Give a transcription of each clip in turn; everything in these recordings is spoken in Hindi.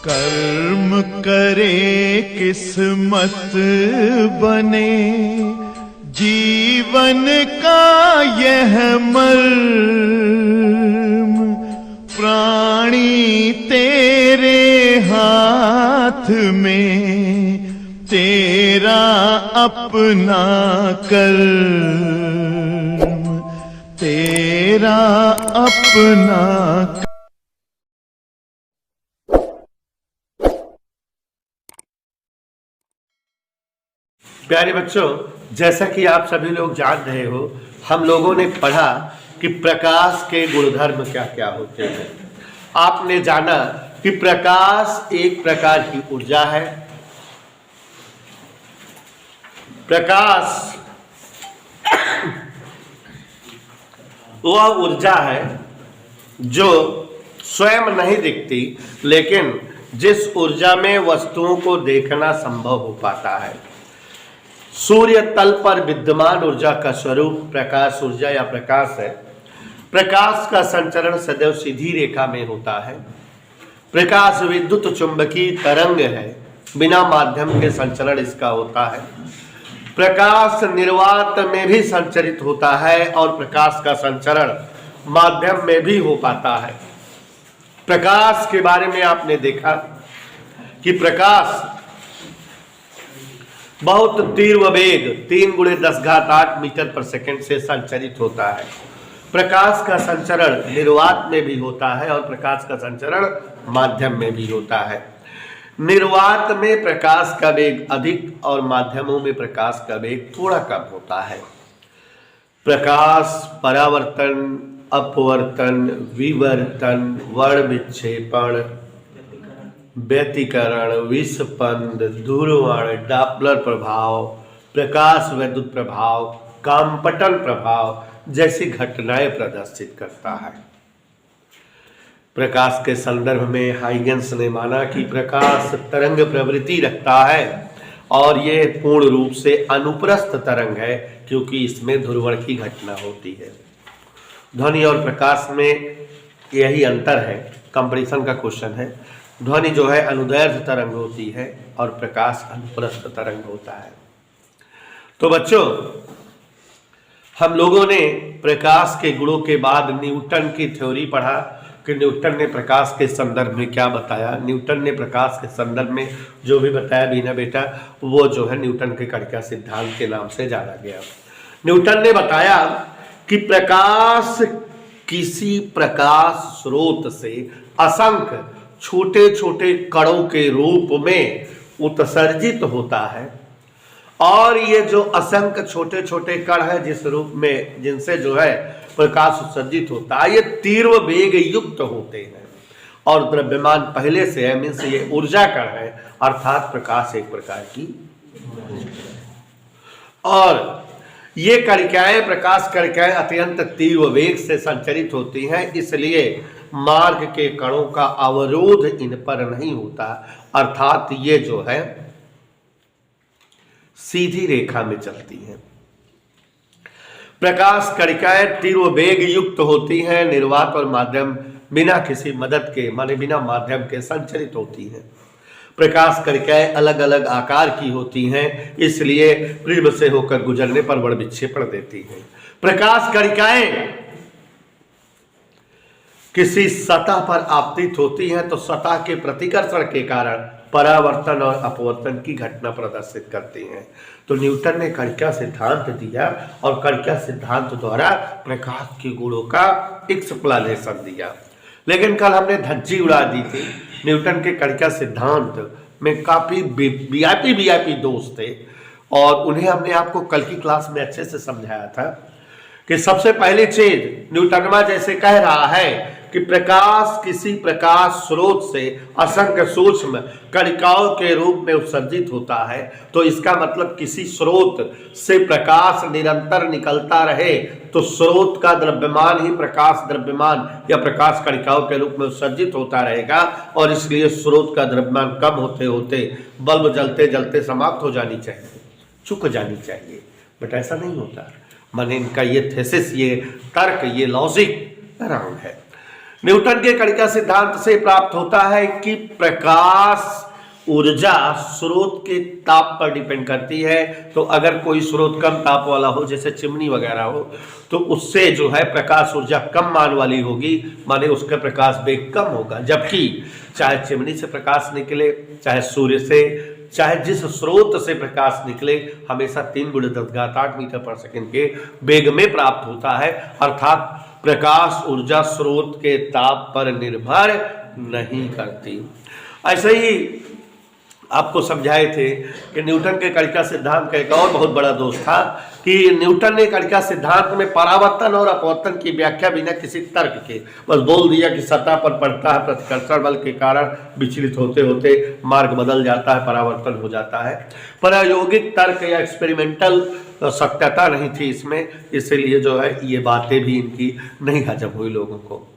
कर्म करे किस्मत बने, जीवन का यह मर्म, प्राणी तेरे हाथ में, तेरा अपना कर्म, तेरा अपना। प्यारे बच्चों, जैसा कि आप सभी लोग जान रहे हो, हम लोगों ने पढ़ा कि प्रकाश के गुणधर्म क्या क्या होते हैं। आपने जाना कि प्रकाश एक प्रकार की ऊर्जा है। प्रकाश वह ऊर्जा है जो स्वयं नहीं दिखती, लेकिन जिस ऊर्जा में वस्तुओं को देखना संभव हो पाता है। सूर्य तल पर विद्यमान ऊर्जा का स्वरूप प्रकाश ऊर्जा या प्रकाश है। प्रकाश का संचरण सदैव सीधी रेखा में होता है। प्रकाश विद्युत चुंबकीय तरंग है, बिना माध्यम के संचरण इसका होता है। प्रकाश निर्वात में भी संचरित होता है और प्रकाश का संचरण माध्यम में भी हो पाता है। प्रकाश के बारे में आपने देखा कि प्रकाश बहुत तीव्र वेग 3 × 10⁸ मीटर पर सेकंड से संचरित होता है। प्रकाश का संचरण निर्वात में भी होता है और प्रकाश का संचरण माध्यम में भी होता है। निर्वात में प्रकाश का वेग अधिक और माध्यमों में प्रकाश का वेग थोड़ा कम होता है। प्रकाश परावर्तन, अपवर्तन, विवर्तन, वर्ण विक्षेपण, व्यतिकरण, विस्पंद, ध्रुवण, डॉपलर प्रभाव, प्रकाश विद्युत प्रभाव, कंपटन प्रभाव जैसी घटनाएं प्रदर्शित करता है। प्रकाश के संदर्भ में हाइगेंस ने माना कि प्रकाश तरंग प्रवृत्ति रखता है और यह पूर्ण रूप से अनुप्रस्थ तरंग है, क्योंकि इसमें ध्रुवण की घटना होती है। ध्वनि और प्रकाश में यही अंतर है। कंपैरिजन का क्वेश्चन है। ध्वनि जो है अनुदैर्ध्य तरंग होती है और प्रकाश अनुप्रस्थ तरंग होता है। तो बच्चों, हम लोगों ने प्रकाश के गुणों के बाद न्यूटन की थ्योरी पढ़ा कि न्यूटन ने प्रकाश के संदर्भ में क्या बताया। न्यूटन ने प्रकाश के संदर्भ में जो भी बताया बीना बेटा, वो जो है न्यूटन के कणिका सिद्धांत के नाम से जाना गया। न्यूटन ने बताया कि प्रकाश किसी प्रकाश स्रोत से असंख्य छोटे छोटे कणों के रूप में उत्सर्जित होता है, और ये जो असंख्य छोटे छोटे कण है जिस रूप में जिनसे जो है प्रकाश उत्सर्जित होता है, ये तीव्र वेग युक्त होते हैं और द्रव्यमान पहले से है, मीन्स ये ऊर्जा कण है, अर्थात प्रकाश एक प्रकार की। और ये कणिकाएं, प्रकाश कणिकाएं अत्यंत तीव्र वेग से संचरित होती हैं, इसलिए मार्ग के कणों का अवरोध इन पर नहीं होता, अर्थात ये जो है सीधी रेखा में चलती हैं। प्रकाश कणिकाएं तीव्र वेग युक्त होती हैं, निर्वात और माध्यम बिना किसी मदद के, माने बिना माध्यम के संचरित होती हैं। प्रकाश कणिकाएं अलग अलग आकार की होती हैं, इसलिए प्रिज्म से होकर गुजरने पर वर्ण विक्षेपण देती हैं। प्रकाश कणिकाएं किसी सतह पर आपतित होती हैं तो सतह के प्रतिकर्षण के कारण परावर्तन और अपवर्तन की घटना प्रदर्शित करती हैं। तो न्यूटन ने कणिका सिद्धांत दिया और कणिका सिद्धांत द्वारा प्रकाश के गुणों का एक्सप्लेनेशन दिया। लेकिन कल हमने धज्जी उड़ा दी थी। न्यूटन के कणिका सिद्धांत में काफी वीआईपी दोस्त थे और उन्हें हमने आपको कल की क्लास में अच्छे से समझाया था कि सबसे पहली चीज न्यूटनमा जैसे कह रहा है कि प्रकाश किसी प्रकाश स्रोत से असंख्य सूक्ष्म कणिकाओं के रूप में उत्सर्जित होता है, तो इसका मतलब किसी स्रोत से प्रकाश निरंतर निकलता रहे तो स्रोत का द्रव्यमान ही प्रकाश द्रव्यमान या प्रकाश कणिकाओं के रूप में उत्सर्जित होता रहेगा, और इसलिए स्रोत का द्रव्यमान कम होते होते बल्ब जलते जलते समाप्त हो जानी चाहिए, चुक जानी चाहिए, बट ऐसा नहीं होता। माने इनका ये थेसिस, ये तर्क, ये लॉजिक रॉन्ग है। न्यूटन के कणिका सिद्धांत से प्राप्त होता है कि प्रकाश ऊर्जा स्रोत के ताप पर डिपेंड करती है। तो अगर कोई स्रोत कम ताप वाला हो, जैसे चिमनी वगैरह हो, तो उससे जो है प्रकाश ऊर्जा कम मान वाली होगी, माने उसका प्रकाश वेग कम होगा। जबकि चाहे चिमनी से प्रकाश निकले, चाहे सूर्य से, चाहे जिस स्रोत से प्रकाश निकले, हमेशा 3 × 10⁸ मीटर/सेकंड के वेग में प्राप्त होता है। अर्थात प्रकाश ऊर्जा स्रोत के ताप पर निर्भर नहीं करती। ऐसे ही आपको समझाए थे कि न्यूटन के कणिका सिद्धांत का एक और बहुत बड़ा दोष था कि न्यूटन ने कणिका सिद्धांत में परावर्तन और अपवर्तन की व्याख्या बिना किसी तर्क के बस बोल दिया कि सतह पर पड़ता है, प्रतिकर्षण बल के कारण विचलित होते होते मार्ग बदल जाता है, परावर्तन हो जाता है। प्रायोगिक तर्क या एक्सपेरिमेंटल सत्यता नहीं थी इसमें, इसीलिए जो है ये बातें भी इनकी नहीं हजम हुई लोगों को।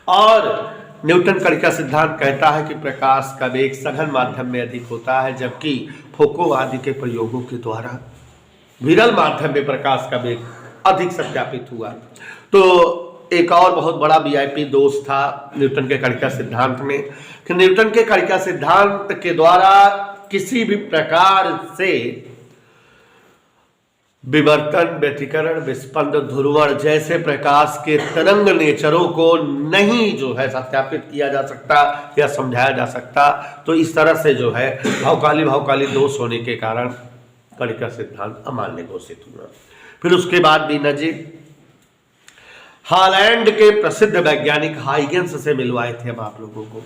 और न्यूटन कणिका सिद्धांत कहता है कि प्रकाश का वेग सघन माध्यम में अधिक होता है, जबकि फोको आदि के प्रयोगों के द्वारा विरल माध्यम में प्रकाश का वेग अधिक सत्यापित हुआ। तो एक और बहुत बड़ा वीआईपी दोष था न्यूटन के कणिका सिद्धांत में कि न्यूटन के कणिका सिद्धांत के द्वारा किसी भी प्रकार से विवर्तन, व्यतिकरण, विस्पंद, ध्रुवण जैसे प्रकाश के तरंग नेचरों को नहीं जो है सत्यापित किया जा सकता या समझाया जा सकता। तो इस तरह से जो है भावकाली दोष होने के कारण कणिका सिद्धांत अमान्य घोषित हुआ। फिर उसके बाद बीनाजी हॉलैंड के प्रसिद्ध वैज्ञानिक हाइगेंस से मिलवाए थे। हम आप लोगों को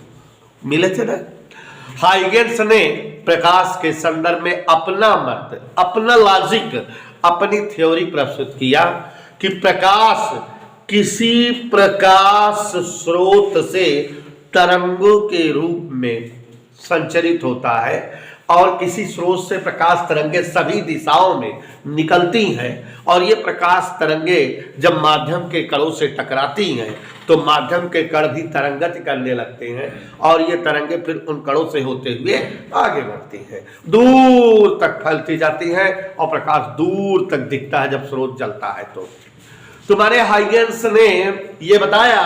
मिले थे ना। हाइगेंस ने प्रकाश के संदर्भ में अपना मत, अपना लॉजिक, अपनी थ्योरी प्रस्तुत किया कि प्रकाश किसी प्रकाश स्रोत से तरंगों के रूप में संचरित होता है और किसी स्रोत से प्रकाश तरंगे सभी दिशाओं में निकलती हैं और ये प्रकाश तरंगे जब माध्यम के कणों से टकराती हैं तो माध्यम के कण भी तरंगत करने लगते हैं और ये तरंगे फिर उन कणों से होते हुए आगे बढ़ती हैं, दूर तक फैलती जाती हैं और प्रकाश दूर तक दिखता है जब स्रोत जलता है। तो तुम्हारे हाइगेंस ने ये बताया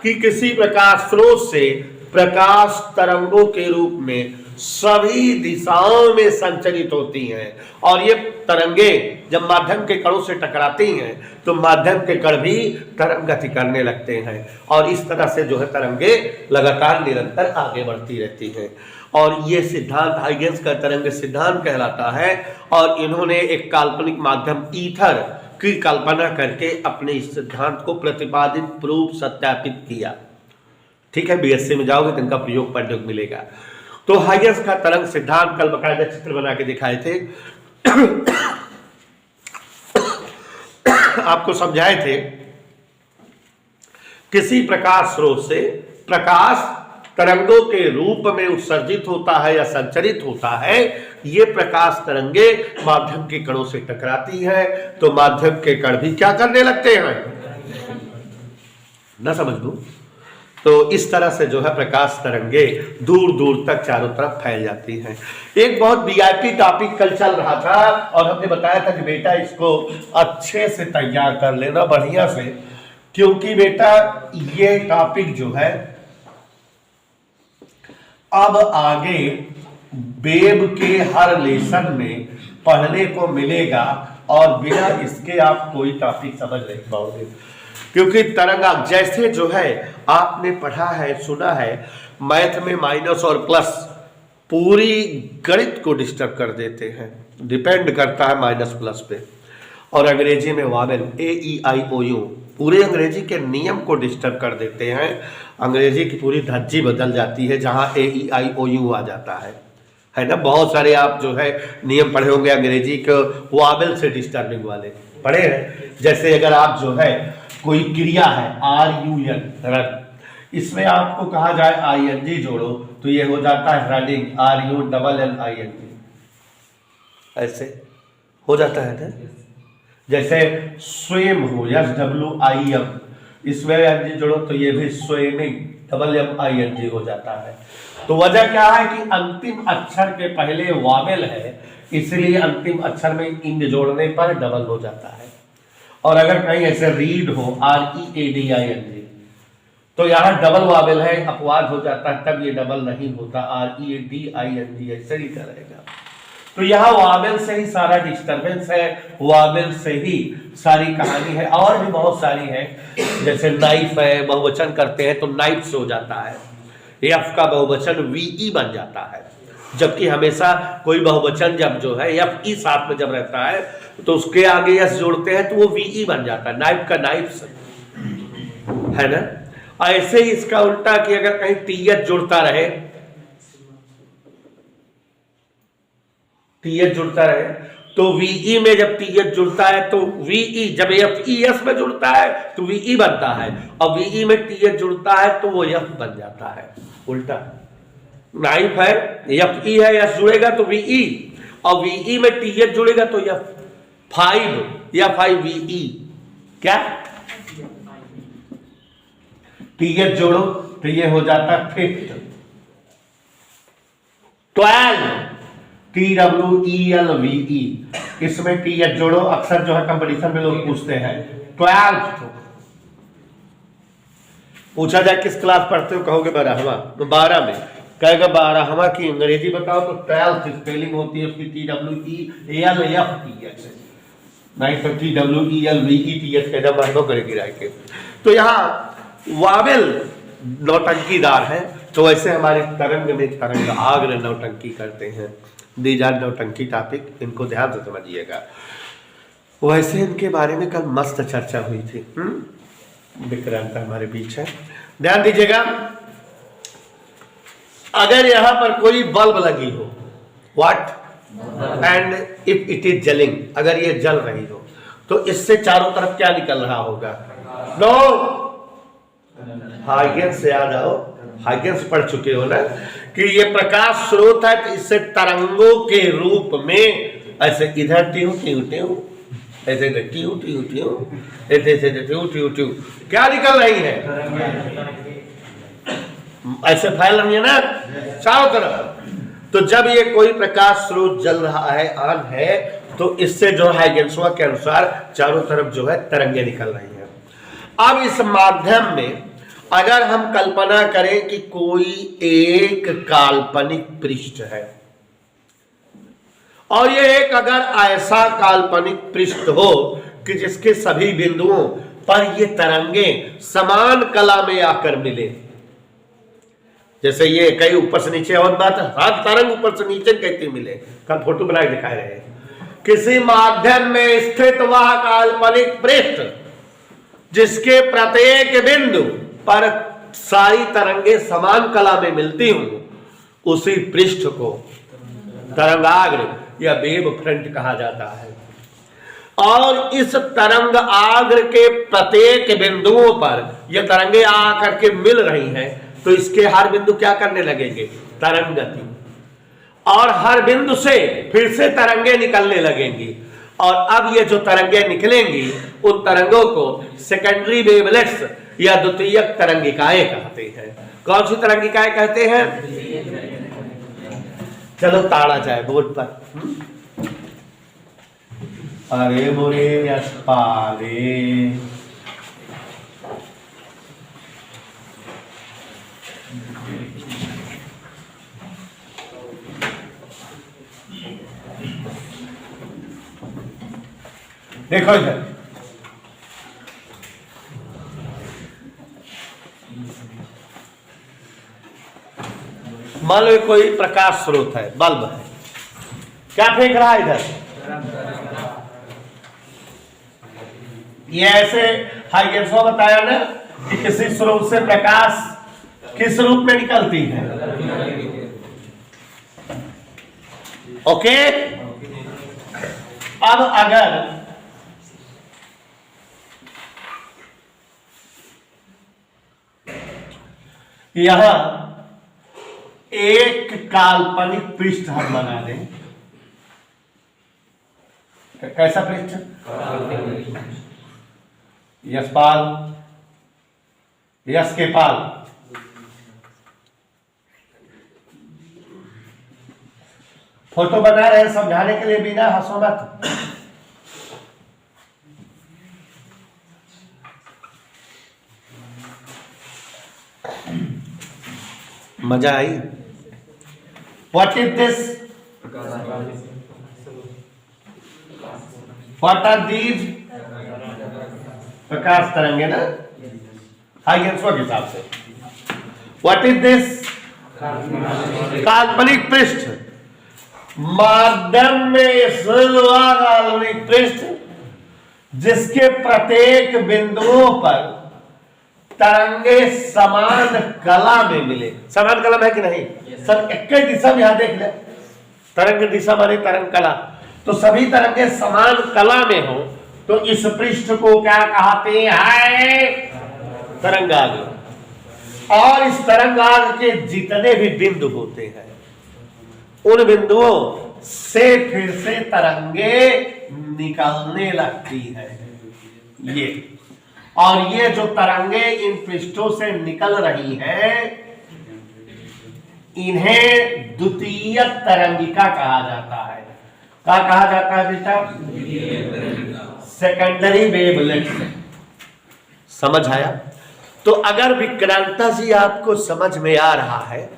कि किसी प्रकाश स्रोत से प्रकाश तरंगों के रूप में सभी दिशाओं में संचरित होती हैं और ये तरंगे जब माध्यम के कणों से टकराती हैं तो माध्यम के कण भी तरंग गति करने लगते हैं और इस तरह से जो है तरंगे लगातार निरंतर आगे बढ़ती रहती हैं। और ये सिद्धांत हाइगेंस का तरंग सिद्धांत कहलाता है और इन्होंने एक काल्पनिक माध्यम ईथर की कल्पना करके अपने इस सिद्धांत को प्रतिपादित, प्रूफ, सत्यापित किया। ठीक है, बीएससी में जाओगे तो इनका प्रयोग पढ़ने को मिलेगा। तो हाइगेंस का तरंग सिद्धांत कल बकायदा चित्र बना के दिखाए थे आपको समझाए थे। किसी प्रकाश स्रोत से प्रकाश तरंगों के रूप में उत्सर्जित होता है या संचरित होता है। ये प्रकाश तरंगे माध्यम के कणों से टकराती है तो माध्यम के कण भी क्या करने लगते हैं, ना समझ दो। तो इस तरह से जो है प्रकाश तरंगे दूर दूर तक चारों तरफ फैल जाती हैं। एक बहुत वीआईपी टॉपिक कल चल रहा था और हमने बताया था कि बेटा इसको अच्छे से तैयार कर लेना बढ़िया से, क्योंकि बेटा ये टॉपिक जो है अब आगे वेब के हर लेसन में पढ़ने को मिलेगा और बिना इसके आप कोई टॉपिक समझ नहीं पाओगे। क्योंकि तरंग जैसे जो है आपने पढ़ा है, सुना है, मैथ में माइनस और प्लस पूरी गणित को डिस्टर्ब कर देते हैं, डिपेंड करता है माइनस प्लस पे। और अंग्रेजी में वावेल AEIOU पूरे अंग्रेजी के नियम को डिस्टर्ब कर देते हैं। अंग्रेजी की पूरी धज्जी बदल जाती है जहां AEIOU आ जाता है ना। बहुत सारे आप जो है नियम पढ़े होंगे अंग्रेजी के वावेल से डिस्टर्बिंग वाले पढ़े हैं। जैसे अगर आप जो है कोई क्रिया है RUN रन, इसमें आपको कहा जाए ING जोड़ो तो ये हो जाता है रनिंग RUNNING, ऐसे हो जाता है ना। जैसे स्विम हो SWIM, इसमें NG जोड़ो तो ये भी स्विमिंग MMING हो जाता है। तो वजह क्या है कि अंतिम अक्षर के पहले वावेल है, इसलिए अंतिम अक्षर में इंग जोड़ने पर डबल हो जाता है। और अगर कहीं ऐसे रीड हो READING तो यहाँ डबल वावेल है, अपवाद हो जाता है, तब ये डबल नहीं होता, REDING ऐसे ही करेगा। तो यहाँ वावेल से ही सारा डिस्टरबेंस है, वावेल से ही सारी कहानी है। और भी बहुत सारी है, जैसे नाइफ है, बहुवचन करते हैं तो नाइफ्स हो जाता है, एफ का बहुवचन VE बन जाता है, जबकि हमेशा कोई बहुवचन जब जो है FE साथ में जब रहता है तो उसके आगे यस जोड़ते हैं तो वो VE बन जाता है, नाइफ का नाइफ्स है ना। ऐसे ही इसका उल्टा कि अगर कहीं TH जुड़ता रहे, TH जुड़ता रहे तो VE में जब TH जुड़ता है तो VE, जब FES में जुड़ता है तो VE बनता है, और VE में TH जुड़ता है तो वो F बन जाता है, उल्टा। नाइफ है, FE है, S जुड़ेगा तो VE, और VE में TH जुड़ेगा तो F5VE, क्या TH जोड़ो तो ये हो जाता है फिफ्थ। 12 TWELVE, इसमें TH जोड़ो, अक्सर जो है कंपटीशन में लोग पूछते हैं 12th। पूछा जाए किस क्लास पढ़ते हो, कहोगे 12वां, तो 12 में कहेगा 12वां की अंग्रेजी बताओ तो 12th स्पेलिंग होती है उसकी TWELFTH, नहीं तो TWELVETH कहना मानो करेगी राय के। तो यहाँ वावेल नौटंकीदार है, तो वैसे हमारे तरंग में तरंग आग्र नौटंकी करते हैं। दीज आर नौटंकी टॉपिक, इनको ध्यान से समझिएगा। वैसे इनके बारे में कल मस्त चर्चा हुई थी। विक्रांत हमारे बीच है, ध्यान दीजिएगा। अगर यहां पर कोई बल्ब लगी हो, what, and if it is जलिंग, अगर ये जल रही हो तो इससे चारों तरफ क्या निकल रहा होगा? नो, हाइगेंस से याद आओ, हाइगेंस पढ़ चुके हो ना कि ये प्रकाश स्रोत है, तो इससे तरंगों के रूप में ऐसे इधर ट्यू ट्यू ट्यू, ऐसे ट्यू ट्यू ट्यू, ऐसे ट्यू ट्यू ट्यू क्या निकल रही है, ऐसे फैल रही है ना चारों तरफ। तो जब ये कोई प्रकाश स्रोत जल रहा है, ऑन है, तो इससे जो हाइगेंसवा के अनुसार चारों तरफ जो है तरंगे निकल रही है। अब इस माध्यम में अगर हम कल्पना करें कि कोई एक काल्पनिक पृष्ठ है, और ये एक अगर ऐसा काल्पनिक पृष्ठ हो कि जिसके सभी बिंदुओं पर ये तरंगे समान कला में आकर मिले, जैसे ये कई ऊपर से नीचे, और बात हर तरंग ऊपर से नीचे कैसे मिले, कल फोटो बना के दिखा रहे हैं। किसी माध्यम में स्थित वह काल्पनिक पृष्ठ जिसके प्रत्येक बिंदु पर सारी तरंगे समान कला में मिलती हूं, उसी पृष्ठ को तरंगाग्र या वेव फ्रंट कहा जाता है। और इस तरंग आग्र के प्रत्येक बिंदुओं पर यह तरंगे आकर के मिल रही हैं, तो इसके हर बिंदु क्या करने लगेंगे? तरंग गति, और हर बिंदु से फिर से तरंगे निकलने लगेंगी। और अब ये जो तरंगे निकलेंगी, उन तरंगों को सेकेंडरी वेवलेट्स या द्वितीयक तरंगिकाएं कहते हैं। कौन सी तरंगिकाएं कहते हैं? चलो ताड़ा जाए बोर्ड पर। अरे मोरे यशपाले, देखो इधर, मान लो कोई प्रकाश स्रोत है, बल्ब है, क्या फेंक रहा है इधर? ये ऐसे हाइगेंसो बताया ना कि किसी स्रोत से प्रकाश किस रूप में निकलती है। ओके, अब अगर यहां एक काल्पनिक पृष्ठ हम बना दें, कैसा पृष्ठ? यशपाल, यश के पाल, फोटो बना रहे हैं समझाने के लिए, बिना हंसो मत। मजा आई? What is this? What are these? प्रकाश तरंगे ना, हाइगेंस के हिसाब से। What is this? काल्पनिक पृष्ठ। माध्यम में सुलवा काल्पनिक पृष्ठ जिसके प्रत्येक बिंदुओं पर तरंगे समान कला में मिले। समान कला है कि नहीं? सब एक ही दिशा में, यहां देख ले, तरंग दिशा माने तरंग कला, तो सभी तरंगे समान कला में हो तो इस पृष्ठ को क्या कहते हैं? तरंगाग्र। और इस तरंगाग्र के जितने भी बिंदु होते हैं उन बिंदुओं से फिर से तरंगे निकलने लगती है। ये और ये जो तरंगे इन पृष्ठों से निकल रही हैं इन्हें द्वितीयक तरंगिका कहा जाता है। क्या कहा जाता है बेटा? Secondary wavelets. समझ आया? तो अगर विक्रांता जी आपको समझ में आ रहा है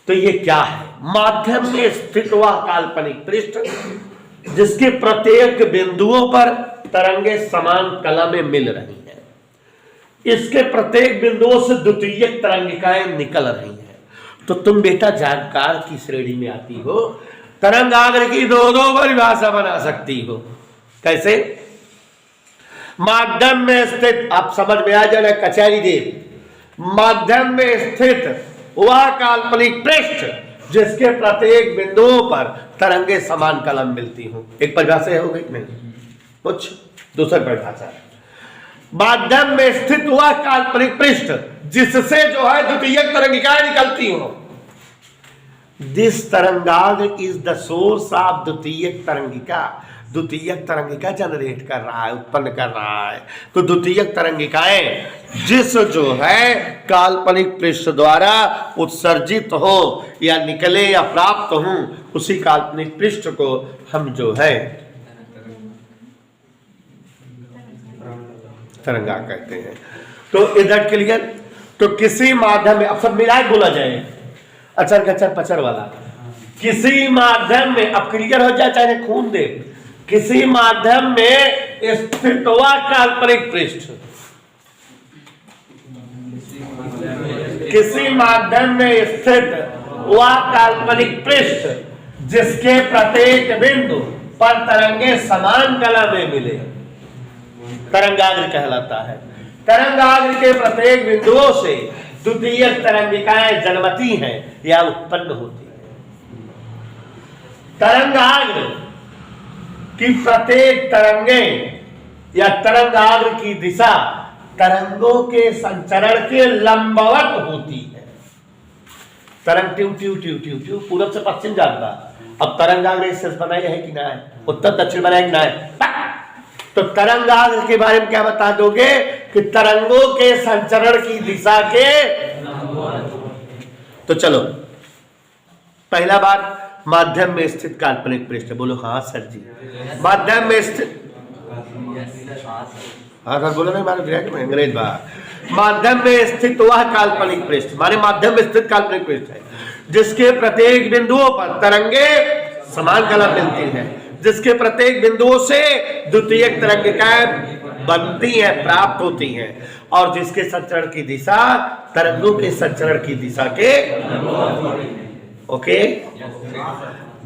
तो ये क्या है? माध्यम में स्थित हुआ काल्पनिक पृष्ठ जिसके प्रत्येक बिंदुओं पर तरंगे समान कला में मिल रही हैं, इसके प्रत्येक बिंदुओं से द्वितीयक तरंगिकाएं निकल रही हैं। तो तुम बेटा जानकार की श्रेणी में आती हो, तरंगाग्र की दो परिभाषा बना सकती हो। कैसे? माध्यम में स्थित, आप समझ में आ जाए कचहरी दे, माध्यम में स्थित वह काल्पनिक पृष्ठ जिसके प्रत्येक बिंदुओं पर तरंगे समान कला में मिलती हो। एक परिभाषा हो गई नहीं? कुछ दूसरी परिभाषा, माध्यम में स्थित हुआ काल्पनिक पृष्ठ जिससे जो है द्वितीयक तरंगिकाएं निकलती हो। दिस तरंगाग्र इज द सोर्स ऑफ द्वितीयक तरंगिका। द्वितीयक तरंगिका जनरेट कर रहा है, उत्पन्न कर रहा है। तो द्वितीयक तरंगिकाएं जिस जो है काल्पनिक पृष्ठ द्वारा उत्सर्जित हो या निकले या प्राप्त हो, उसी काल्पनिक पृष्ठ को हम जो है तरंगा कहते हैं। तो इधर क्लियर? तो किसी माध्यम में, अब सब मिला बोला जाए, अचर गचर पचर वाला, किसी माध्यम में, अब क्लियर हो जाए चाहे खून दे, किसी माध्यम में स्थित हुआ काल्पनिक पृष्ठ, किसी माध्यम में स्थित हुआ काल्पनिक पृष्ठ जिसके प्रत्येक बिंदु पर तरंगे समान कला में मिले, तरंगाग्र कहलाता है। तरंगाग्र के प्रत्येक बिंदुओं से द्वितीयक तरंगिकाएं जन्मती हैं या उत्पन्न होती हैं। तरंगाग्र की प्रत्येक तरंगे या तरंगाग्र की दिशा तरंगों के संचरण के लंबवत होती है। तरंग ट्यू ट्यू ट्यू ट्यू ट्यू पूरब से पश्चिम जाता, अब तरंगाग्र इससे बनाई है कि ना है? उत्तर दक्षिण बनाए कि ना है? तो तरंगाग्र के बारे में क्या बता दोगे कि तरंगों के संचरण की दिशा के। तो चलो पहला बात, माध्यम में स्थित काल्पनिक पृष्ठ। बोलो हाँ सर जी। माध्यम में स्थित, हाँ सर बोलो नहीं, मानो अंग्रेज बात। माध्यम में स्थित वह काल्पनिक पृष्ठ माने माध्यम में स्थित काल्पनिक पृष्ठ है जिसके प्रत्येक बिंदुओं पर तरंगे समान कला मिलती है, जिसके प्रत्येक बिंदुओं से द्वितीयक तरंगिकाएं बनती हैं, प्राप्त होती हैं, और जिसके संचरण की दिशा तरंगों के संचरण की दिशा के। ओके,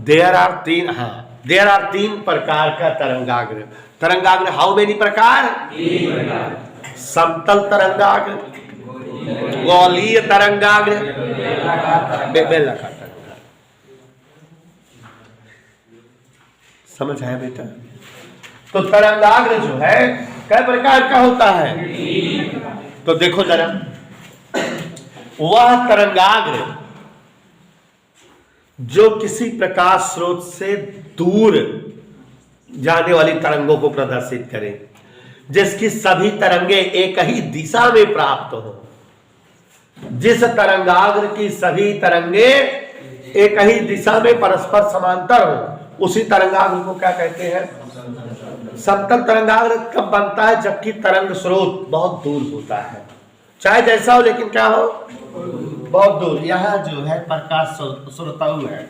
देयर आर तीन प्रकार का तरंगाग्र। तरंगाग्र हाउ मेनी प्रकार? समतल तरंगाग्र, गोलीय तरंगाग्र, बेलनाकार तरंगाग्र। समझ आया बेटा? तो तरंगाग्र जो है कई प्रकार का होता है। तो देखो जरा, वह तरंगाग्र जो किसी प्रकाश स्रोत से दूर जाने वाली तरंगों को प्रदर्शित करे, जिसकी सभी तरंगे एक ही दिशा में प्राप्त हो। जिस तरंगाग्र की सभी तरंगे एक ही दिशा में परस्पर समांतर हो, उसी तरंगाग्र को क्या कहते हैं? समतल तरंगाग्र कब बनता है? जबकि तरंग स्रोत बहुत दूर होता है, चाहे जैसा हो लेकिन क्या हो, बहुत दूर, यहाँ जो है प्रकाश श्रोताऊ है।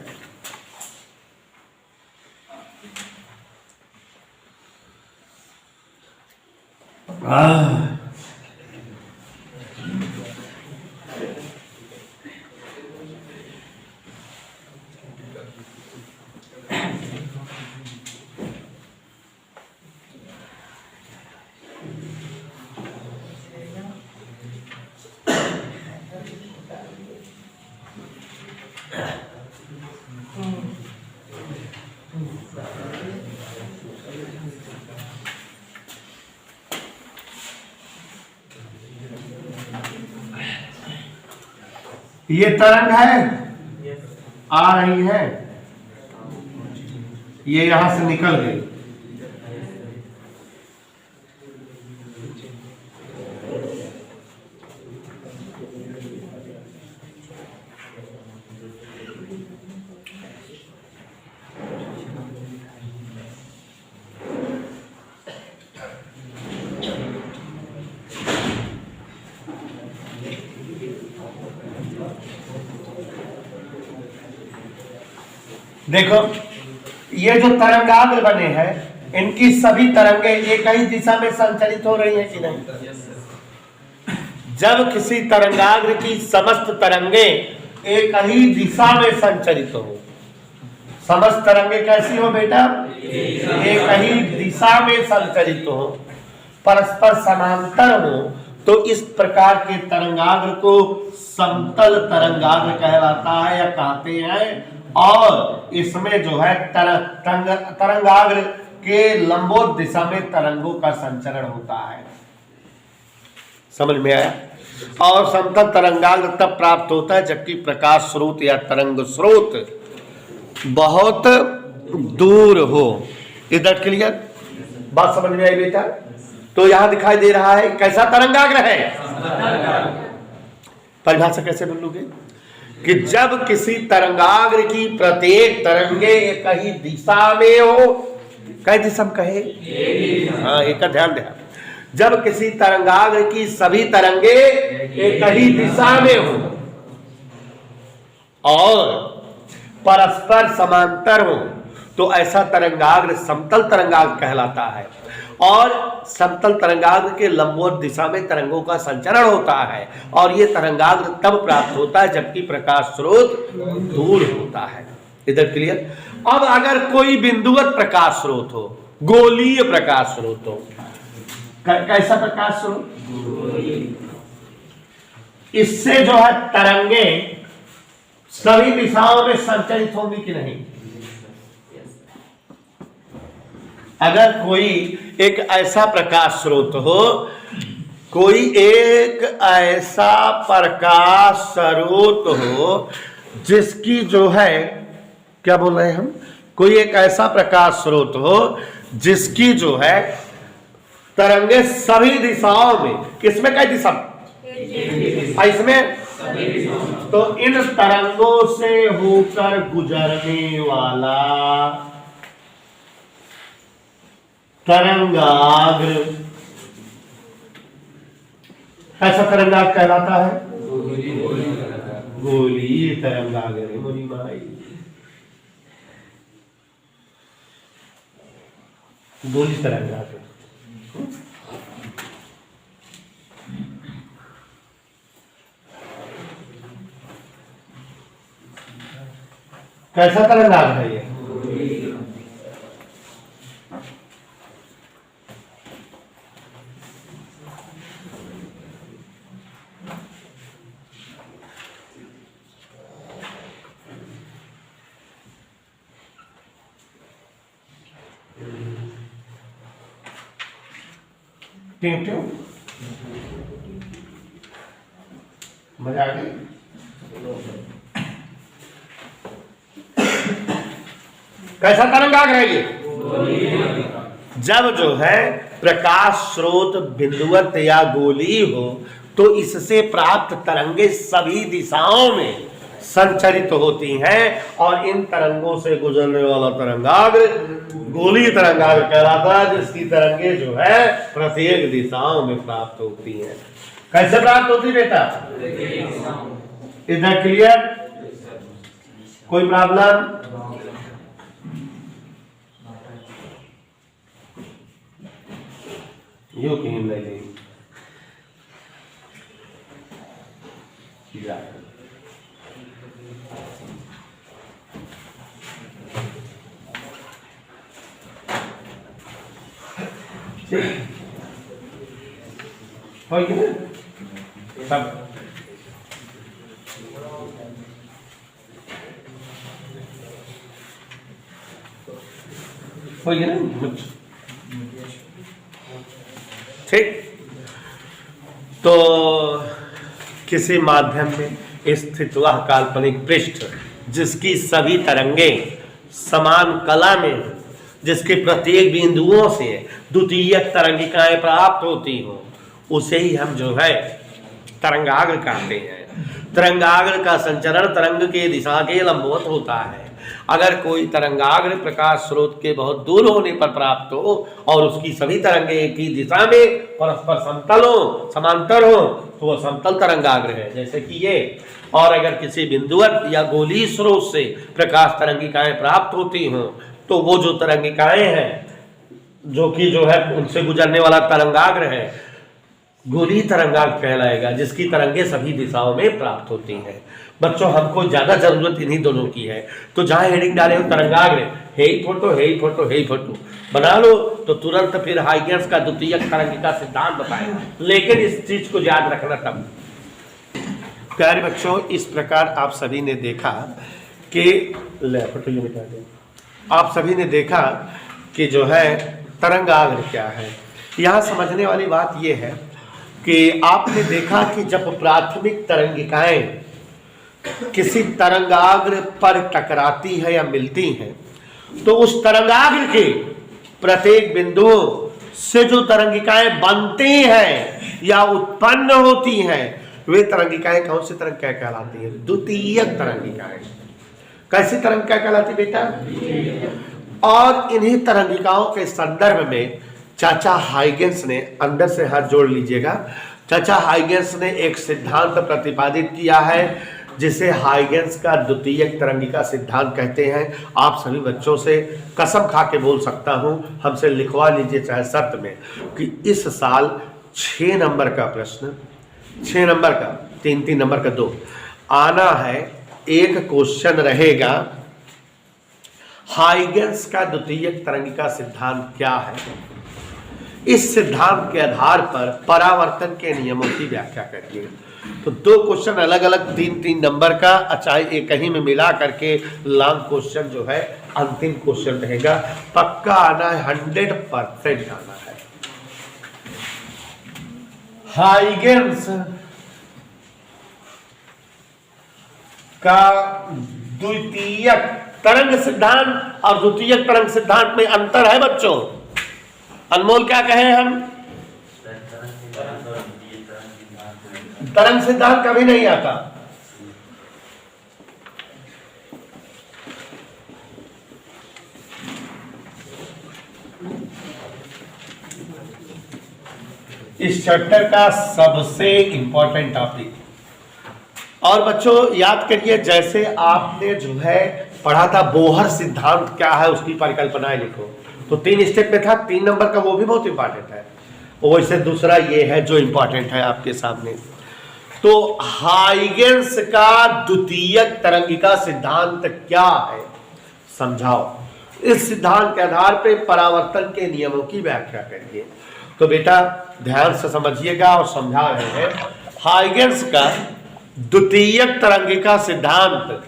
ये तरंग है, आ रही है, ये यहां से निकल गई, देखो ये जो तरंगाग्र बने हैं, इनकी सभी तरंगे एक ही दिशा में संचरित हो रही है कि नहीं? जब किसी तरंगाग्र की समस्त तरंगे एक ही दिशा में संचरित हो, समस्त तरंगे कैसी हो बेटा? एक ही दिशा में संचरित हो, परस्पर समांतर हो, तो इस प्रकार के तरंगाग्र को समतल तरंगाग्र कहलाता है या कहते हैं। और इसमें जो है तरंगाग्र के लंबोत दिशा में तरंगों का संचरण होता है। समझ में आया? और समतल तरंगाग्र तब प्राप्त होता है जबकि प्रकाश स्रोत या तरंग स्रोत बहुत दूर हो। इधर क्लियर बात समझ में आई बेटा? तो यहां दिखाई दे रहा है कैसा तरंगाग्र है। परिभाषा कैसे बोलोगे कि जब किसी तरंगाग्र की प्रत्येक तरंगे एक ही दिशा में हो, कई दिशा में कहे, हाँ एक का ध्यान दे, जब किसी तरंगाग्र की सभी तरंगे एक ही दिशा में हो और परस्पर समांतर हो, तो ऐसा तरंगाग्र समतल तरंगाग्र कहलाता है। और समतल तरंगाग्र के लंबवत दिशा में तरंगों का संचरण होता है, और ये तरंगाग्र तब प्राप्त होता है जबकि प्रकाश स्रोत दूर होता है। इधर क्लियर? अब अगर कोई बिंदुवत प्रकाश स्रोत हो, गोलीय प्रकाश स्रोत हो, कैसा प्रकाश स्रोत? इससे जो है तरंगे सभी दिशाओं में संचरित होंगी कि नहीं? अगर कोई एक ऐसा प्रकाश स्रोत हो, कोई एक ऐसा प्रकाश स्रोत हो जिसकी जो है, क्या बोल रहे हैं हम, कोई एक ऐसा प्रकाश स्रोत हो जिसकी जो है तरंगे सभी दिशाओं में, किसमें कई दिशा, इसमें, तो इन तरंगों से होकर गुजरने वाला तरंगाग्र ऐसा तरंगाग्र कहलाता है गोलीय तरंगाग्र। मुनि माई गोलीय तरंगाग्र। कैसा तरंगाग्र है ये? क्यों मजा आ गई? कैसा तरंगाग्र है ये? जब जो है प्रकाश स्रोत बिंदुवत या गोलीय हो, तो इससे प्राप्त तरंगे सभी दिशाओं में संचरित होती हैं, और इन तरंगों से गुजरने वाला तरंगाग्र गोलीय तरंगाग्र कहलाता है, जिसकी तरंगे जो है प्रत्येक दिशाओं में प्राप्त होती हैं। कैसे प्राप्त होती बेटा? इधर क्लियर? कोई प्रॉब्लम? यू कहीं ले लें हो गया सब। हो गया ना? ठीक। तो किसी माध्यम में स्थित वह काल्पनिक पृष्ठ जिसकी सभी तरंगे समान कला में हो, जिसके प्रत्येक बिंदुओं से द्वितीयक तरंगिकाएं प्राप्त होती हो, उसे ही हम जो है तरंगाग्र कहते हैं। तरंगाग्र का संचरण तरंग के दिशा के लंबवत होता है। अगर कोई तरंगाग्र प्रकाश स्रोत के बहुत दूर होने पर प्राप्त हो और उसकी सभी तरंगे एक ही दिशा में परस्पर समतल हो, समांतर हो, तो वह समतल तरंगाग्र है, जैसे कि ये। और अगर किसी बिंदुवत या गोलीय स्रोत से प्रकाश तरंगिकाएं प्राप्त होती हो, तो वो जो तरंगिकाएं हैं जो कि जो है उनसे गुजरने वाला तरंगाग्र है, गोलीय तरंगाग्र कहलाएगा, जिसकी तरंगे सभी दिशाओं में प्राप्त होती हैं। बच्चों, हमको ज्यादा जरूरत इन्हीं दोनों की है, तो जहां हेडिंग डाले हो तरंगाग्र, हे फोटो हे फोटो हे फोटो बना लो, तो तुरंत फिर हाइगेंस का द्वितीयक तरंगिका सिद्धांत बताएं। लेकिन इस चीज को याद रखना तब। प्यारे बच्चों, इस प्रकार आप सभी ने देखा कि आप सभी ने देखा कि जो है तरंगाग्र क्या है। यहाँ समझने वाली बात यह है कि आपने देखा कि जब प्राथमिक तरंगिकाएं किसी तरंगाग्र पर टकराती है या मिलती हैं, तो उस तरंगाग्र के प्रत्येक बिंदुओं से जो तरंगिकाएं बनती हैं या उत्पन्न होती हैं, वे तरंगिकाएं कौन सी तरंगिकाएं कहलाती हैं? द्वितीयक तरंगिकाएं। कैसी तरंगिकाएं कहलाती बेटा? और इन्हीं तरंगिकाओं के संदर्भ में चाचा हाइगेंस ने, अंदर से हाथ जोड़ लीजिएगा, चाचा हाइगेंस ने एक सिद्धांत प्रतिपादित किया है जिसे हाइगेंस का द्वितीयक तरंगिका सिद्धांत कहते हैं। आप सभी बच्चों से कसम खा के बोल सकता हूं, हमसे लिखवा लीजिए चाहे शर्त में, कि इस साल 6 नंबर का प्रश्न, 6 नंबर का, 3 नंबर का 2 आना है। एक क्वेश्चन रहेगा, हाइगेंस का द्वितीयक तरंगिका सिद्धांत क्या है। इस सिद्धांत के आधार पर परावर्तन के नियमों की व्याख्या करिए। तो 2 क्वेश्चन अलग अलग 3 नंबर का, चाहे एक ही में मिला करके लॉन्ग क्वेश्चन जो है अंतिम क्वेश्चन रहेगा। पक्का आना है, 100% आना है। हाइगेंस का द्वितीयक तरंग सिद्धांत और द्वितीयक तरंग सिद्धांत में अंतर है बच्चों। अनमोल क्या कहे हम? तरंग सिद्धांत कभी नहीं आता। इस चैप्टर का सबसे इंपॉर्टेंट टॉपिक। और बच्चों याद करिए, जैसे आपने जो है पढ़ा था बोहर सिद्धांत क्या है, उसकी परिकल्पनाएं लिखो। तो 3 स्टेप में था, 3 नंबर का वो भी बहुत इंपॉर्टेंट है। वैसे दूसरा ये है जो इंपॉर्टेंट है आपके सामने। तो हाइगेंस का द्वितीयक तरंगिका सिद्धांत क्या है, समझाओ। इस सिद्धांत के आधार पर परावर्तन के नियमों की व्याख्या करिए। तो बेटा ध्यान से समझिएगा और समझा रहे हैं। हाइगेंस का द्वितीयक तरंगिका सिद्धांत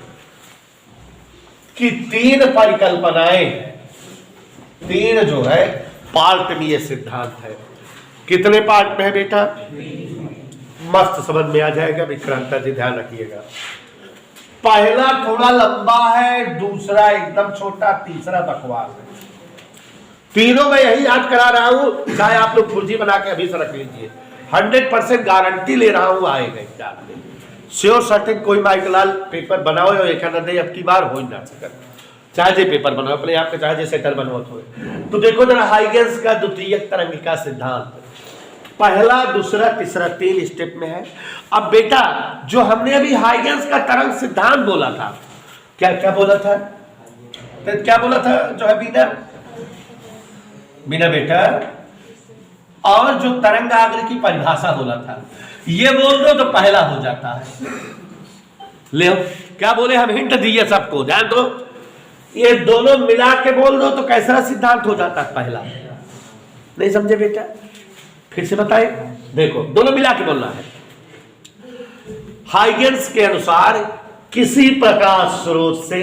की 3 परिकल्पनाएं हैं। 3 जो है पार्ट में ये सिद्धांत है। कितने पार्ट में है बेटा? मस्त समझ में आ जाएगा। विक्रांता जी ध्यान रखिएगा। पहला थोड़ा लंबा है, दूसरा एकदम छोटा, तीसरा बकवास है। तीनों में यही याद करा रहा हूं, चाहे आप लोग फुर्जी बना के अभी से रख लीजिए। 100% गारंटी ले रहा हूं आएगा एग्जाम में। श्योर सर्टेन कोई माइकलाल पेपर बनाओ और एक दे अब की बार हो ना सके, चाहे जे पेपर बनाओ अपने आप के, चाहे जे सेटर बनाओ। तो देखो जरा हाइगेंस का द्वितीयक तरंगिका सिद्धांत। पहला, दूसरा, तीसरा, 3 स्टेप में है। अब बेटा जो हमने अभी हाइगेंस का तरंग सिद्धांत बोला था, क्या क्या बोला था? तो क्या बोला था जो है बिना बेटा, और जो तरंगाग्र की परिभाषा बोला था, ये बोल दो तो पहला हो जाता है। ले क्या बोले, हम हिंट दिए सबको, ध्यान दो। ये दोनों मिला के बोल दो तो कैसा सिद्धांत हो जाता है? पहला। नहीं समझे बेटा? फिर से बताए, देखो दोनों मिला के बोलना है। हाइगेंस के अनुसार किसी प्रकाश स्रोत से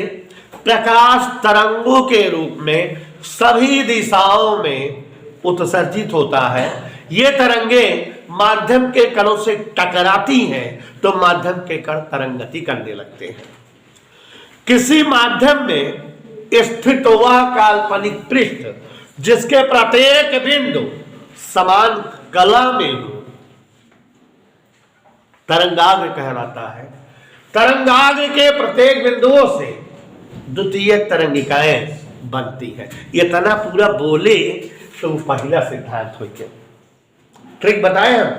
प्रकाश तरंगों के रूप में सभी दिशाओं में उत्सर्जित होता है। ये तरंगे माध्यम के कणों से टकराती हैं तो माध्यम के कण तरंगति करने लगते हैं। किसी माध्यम में स्थित वह काल्पनिक पृष्ठ जिसके प्रत्येक बिंदु समान कला में हो, तरंगाग्र कहलाता है। तरंगाग्र के प्रत्येक बिंदुओं से द्वितीय तरंगिकाएं बनती है। ये तना पूरा बोले तो पहला सिद्धांत हो गया। ट्रिक बताए हम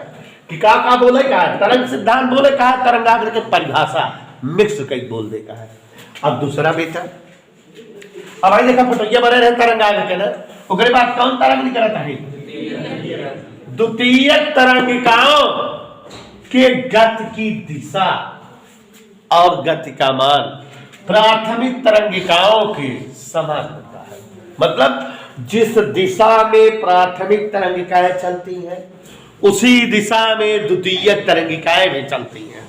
कि का बोले का है, तरंग सिद्धांत बोले का है, तरंगाग्र के परिभाषा मिक्स कई बोल दे का है। अब दूसरा बेटा, अब आई देखा फोटो बने रहे तरंगाग्र के ना, उसके बाद कौन तरंग निकलता है? द्वितीय तरंगिकाओं के गति की दिशा और गति का मान प्राथमिक तरंगिकाओं के समान होता है। मतलब जिस दिशा में प्राथमिक तरंगिकाएं चलती हैं उसी दिशा में द्वितीय तरंगिकाएं भी चलती हैं,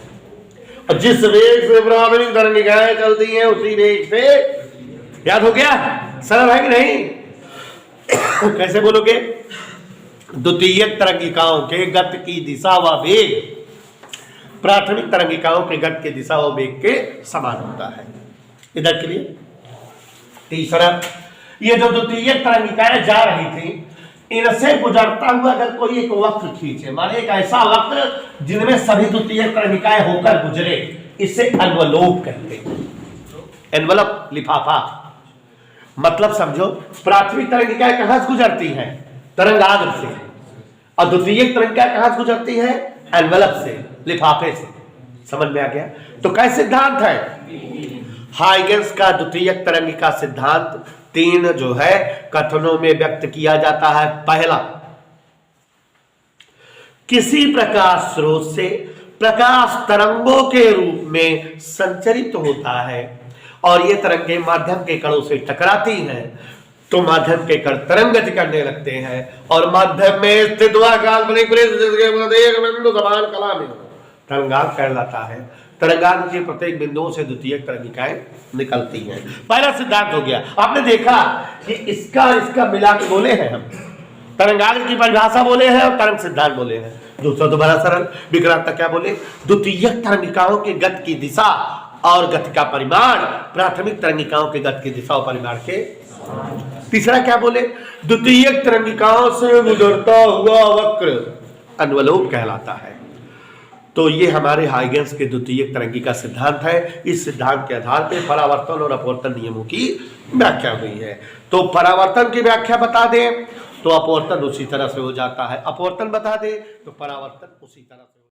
और जिस वेग से प्राथमिक तरंगिकाएं चलती हैं उसी वेग से, याद हो गया? सरल है कि नहीं? कैसे बोलोगे? द्वितीय तरंगिकाओं के गति की दिशा व वेग प्राथमिक तरंगिकाओं के गति की दिशा व वेग के समान होता है। इधर के लिए तीसरा, ये जो द्वितीय तरंगिकाएं जा रही थी, इनसे गुजरता हुआ अगर कोई एक वक्र खींचे, माने एक ऐसा वक्र जिनमें सभी द्वितीय तरंगिकाएं होकर गुजरे, इसे एनवलप कहते हैं। एनवलप, लिफाफा। मतलब समझो, प्राथमिक तरंगिकाएं कहां से गुजरती हैं? तरंगाग्र से। और द्वितीय तरंगिकाएं कहां से गुजरती है? एनवलप से, लिफाफे से। समझ में आ गया? तो क्या सिद्धांत है हाइगेंस का? द्वितीय तरंगिका सिद्धांत 3 जो है कथनों में व्यक्त किया जाता है। पहला, किसी प्रकाश स्रोत से प्रकाश तरंगों के रूप में संचरित होता है और ये तरंगे माध्यम के कणों से टकराती हैं तो माध्यम के कण तरंगति करने लगते हैं और माध्यम में स्थित हुआ काल्पनिक बिंदु समान कला में तरंगाग्र कहलाता है। तरंगाग्र के प्रत्येक बिंदुओं से द्वितीय तरंगिकाएं निकलती हैं। पहला सिद्धांत हो गया। आपने देखा कि इसका मिला के बोले हैं हम, तरंगाग्र की परिभाषा बोले हैं और तरंग सिद्धांत बोले हैं। दूसरा तो बड़ा सरल, विक्रांत क्या बोले? द्वितीय तरंगिकाओं के गति की दिशा और गति का परिमाण प्राथमिक तरंगिकाओं के गति की दिशा और परिमाण के। तीसरा क्या बोले? द्वितीय तरंगिकाओं से गुजरता हुआ वक्र एनवलप कहलाता है। तो ये हमारे हाइगेंस के द्वितीय तरंगिका सिद्धांत है। इस सिद्धांत के आधार पर परावर्तन और अपवर्तन नियमों की व्याख्या हुई है। तो परावर्तन की व्याख्या बता दें तो अपवर्तन उसी तरह से हो जाता है, अपवर्तन बता दे तो परावर्तन उसी तरह से।